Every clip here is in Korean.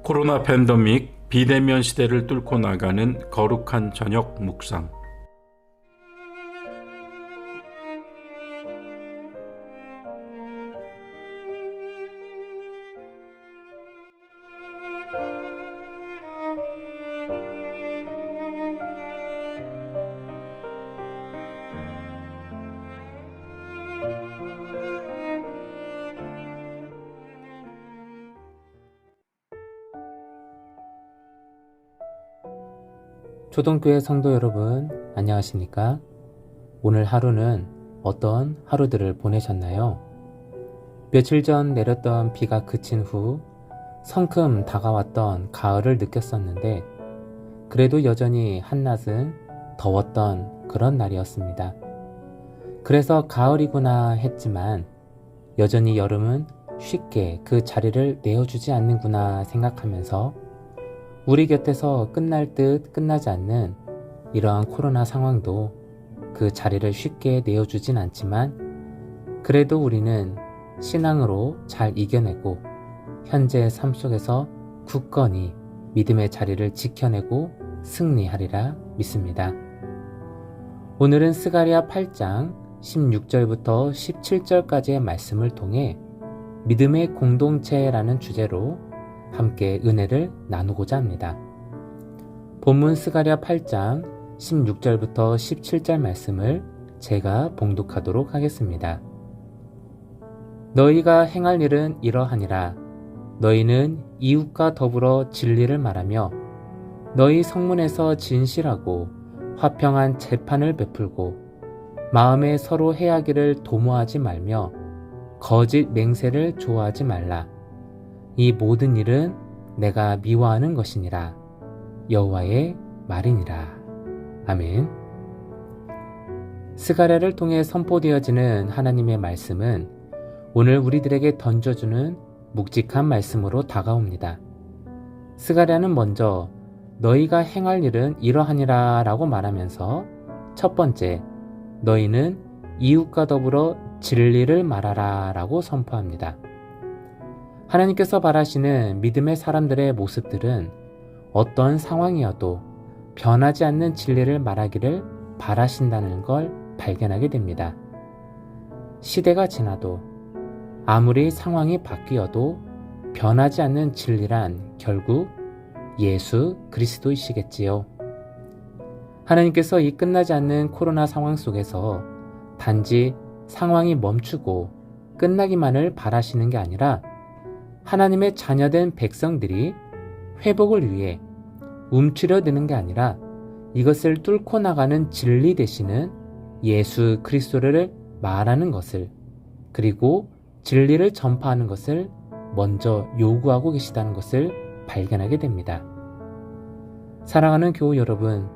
코로나 팬데믹 비대면 시대를 뚫고 나가는 거룩한 저녁 묵상. 초동교회 성도 여러분, 안녕하십니까? 오늘 하루는 어떤 하루들을 보내셨나요? 며칠 전 내렸던 비가 그친 후 성큼 다가왔던 가을을 느꼈었는데, 그래도 여전히 한낮은 더웠던 그런 날이었습니다. 그래서 가을이구나 했지만 여전히 여름은 쉽게 그 자리를 내어주지 않는구나 생각하면서 우리 곁에서 끝날 듯 끝나지 않는 이러한 코로나 상황도 그 자리를 쉽게 내어주진 않지만, 그래도 우리는 신앙으로 잘 이겨내고 현재의 삶 속에서 굳건히 믿음의 자리를 지켜내고 승리하리라 믿습니다. 오늘은 스가랴 8장 16절부터 17절까지의 말씀을 통해 믿음의 공동체라는 주제로 함께 은혜를 나누고자 합니다. 본문 스가랴 8장 16절부터 17절 말씀을 제가 봉독하도록 하겠습니다. 너희가 행할 일은 이러하니라. 너희는 이웃과 더불어 진리를 말하며 너희 성문에서 진실하고 화평한 재판을 베풀고 마음에 서로 해하기를 도모하지 말며 거짓 맹세를 좋아하지 말라. 이 모든 일은 내가 미워하는 것이니라. 여호와의 말이니라. 아멘. 스가랴를 통해 선포되어지는 하나님의 말씀은 오늘 우리들에게 던져주는 묵직한 말씀으로 다가옵니다. 스가랴는 먼저 너희가 행할 일은 이러하니라 라고 말하면서 첫 번째, 너희는 이웃과 더불어 진리를 말하라 라고 선포합니다. 하나님께서 바라시는 믿음의 사람들의 모습들은 어떤 상황이어도 변하지 않는 진리를 말하기를 바라신다는 걸 발견하게 됩니다. 시대가 지나도 아무리 상황이 바뀌어도 변하지 않는 진리란 결국 예수 그리스도이시겠지요. 하나님께서 이 끝나지 않는 코로나 상황 속에서 단지 상황이 멈추고 끝나기만을 바라시는 게 아니라 하나님의 자녀된 백성들이 회복을 위해 움츠려드는 게 아니라 이것을 뚫고 나가는 진리 되시는 예수 그리스도를 말하는 것을, 그리고 진리를 전파하는 것을 먼저 요구하고 계시다는 것을 발견하게 됩니다. 사랑하는 교우 여러분,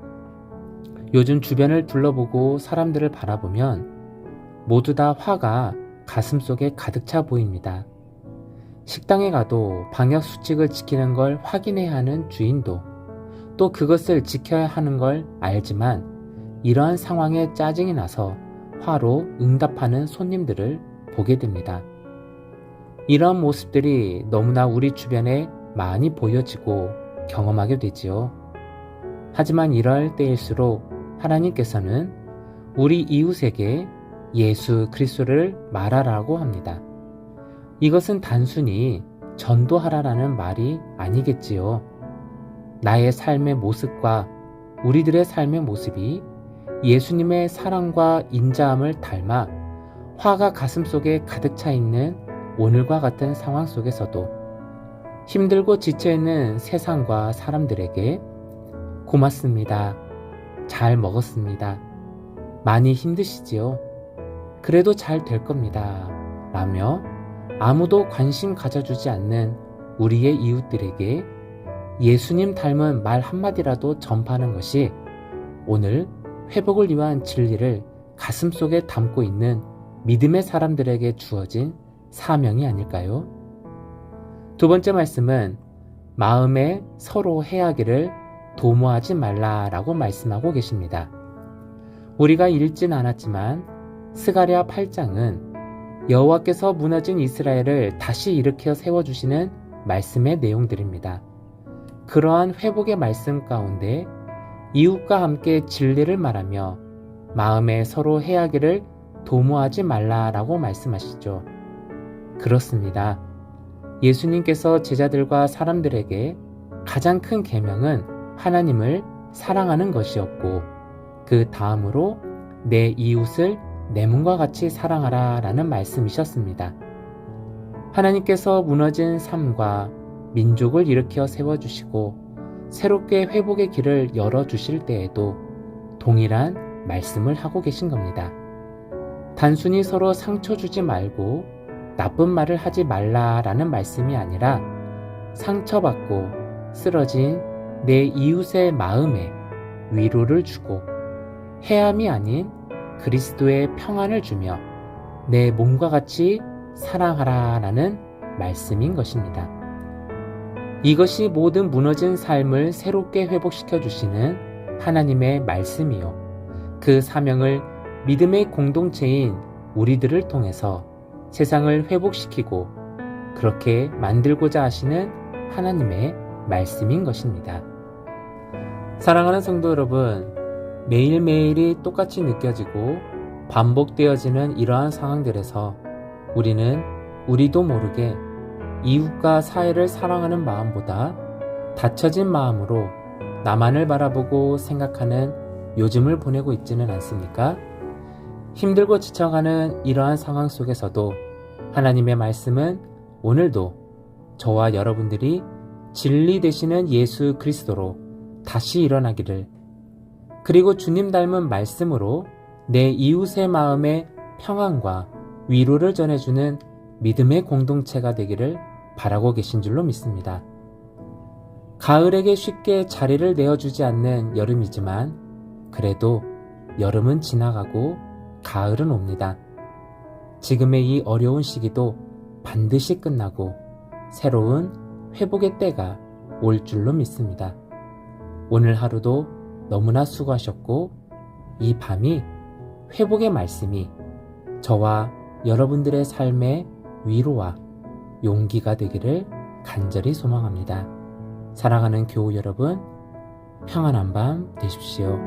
요즘 주변을 둘러보고 사람들을 바라보면 모두 다 화가 가슴속에 가득 차 보입니다. 식당에 가도 방역수칙을 지키는 걸 확인해야 하는 주인도, 또 그것을 지켜야 하는 걸 알지만 이러한 상황에 짜증이 나서 화로 응답하는 손님들을 보게 됩니다. 이러한 모습들이 너무나 우리 주변에 많이 보여지고 경험하게 되지요. 하지만 이럴 때일수록 하나님께서는 우리 이웃에게 예수 그리스도를 말하라고 합니다. 이것은 단순히 전도하라라는 말이 아니겠지요. 나의 삶의 모습과 우리들의 삶의 모습이 예수님의 사랑과 인자함을 닮아 화가 가슴속에 가득 차 있는 오늘과 같은 상황 속에서도 힘들고 지쳐있는 세상과 사람들에게 고맙습니다. 잘 먹었습니다. 많이 힘드시지요? 그래도 잘 될 겁니다. 라며 아무도 관심 가져주지 않는 우리의 이웃들에게 예수님 닮은 말 한마디라도 전파하는 것이 오늘 회복을 위한 진리를 가슴속에 담고 있는 믿음의 사람들에게 주어진 사명이 아닐까요? 두 번째 말씀은 마음에 서로 해하기를 도모하지 말라라고 말씀하고 계십니다. 우리가 읽진 않았지만 스가랴 8장은 여호와께서 무너진 이스라엘을 다시 일으켜 세워주시는 말씀의 내용들입니다. 그러한 회복의 말씀 가운데 이웃과 함께 진리를 말하며 마음에 서로 해하기를 도모하지 말라라고 말씀하시죠. 그렇습니다. 예수님께서 제자들과 사람들에게 가장 큰 계명은 하나님을 사랑하는 것이었고, 그 다음으로 내 이웃을 내 몸과 같이 사랑하라 라는 말씀이셨습니다. 하나님께서 무너진 삶과 민족을 일으켜 세워주시고 새롭게 회복의 길을 열어주실 때에도 동일한 말씀을 하고 계신 겁니다. 단순히 서로 상처 주지 말고 나쁜 말을 하지 말라라는 말씀이 아니라 상처받고 쓰러진 내 이웃의 마음에 위로를 주고 해함이 아닌 그리스도의 평안을 주며 내 몸과 같이 사랑하라라는 말씀인 것입니다. 이것이 모든 무너진 삶을 새롭게 회복시켜 주시는 하나님의 말씀이요. 그 사명을 믿음의 공동체인 우리들을 통해서 세상을 회복시키고 그렇게 만들고자 하시는 하나님의 말씀인 것입니다. 사랑하는 성도 여러분, 매일매일이 똑같이 느껴지고 반복되어지는 이러한 상황들에서 우리는 우리도 모르게 이웃과 사회를 사랑하는 마음보다 닫혀진 마음으로 나만을 바라보고 생각하는 요즘을 보내고 있지는 않습니까? 힘들고 지쳐가는 이러한 상황 속에서도 하나님의 말씀은 오늘도 저와 여러분들이 진리 되시는 예수 그리스도로 다시 일어나기를, 그리고 주님 닮은 말씀으로 내 이웃의 마음에 평안과 위로를 전해주는 믿음의 공동체가 되기를 바라고 계신 줄로 믿습니다. 가을에게 쉽게 자리를 내어주지 않는 여름이지만 그래도 여름은 지나가고 가을은 옵니다. 지금의 이 어려운 시기도 반드시 끝나고 새로운 회복의 때가 올 줄로 믿습니다. 오늘 하루도 너무나 수고하셨고 이 밤이 회복의 말씀이 저와 여러분들의 삶의 위로와 용기가 되기를 간절히 소망합니다. 사랑하는 교우 여러분, 평안한 밤 되십시오.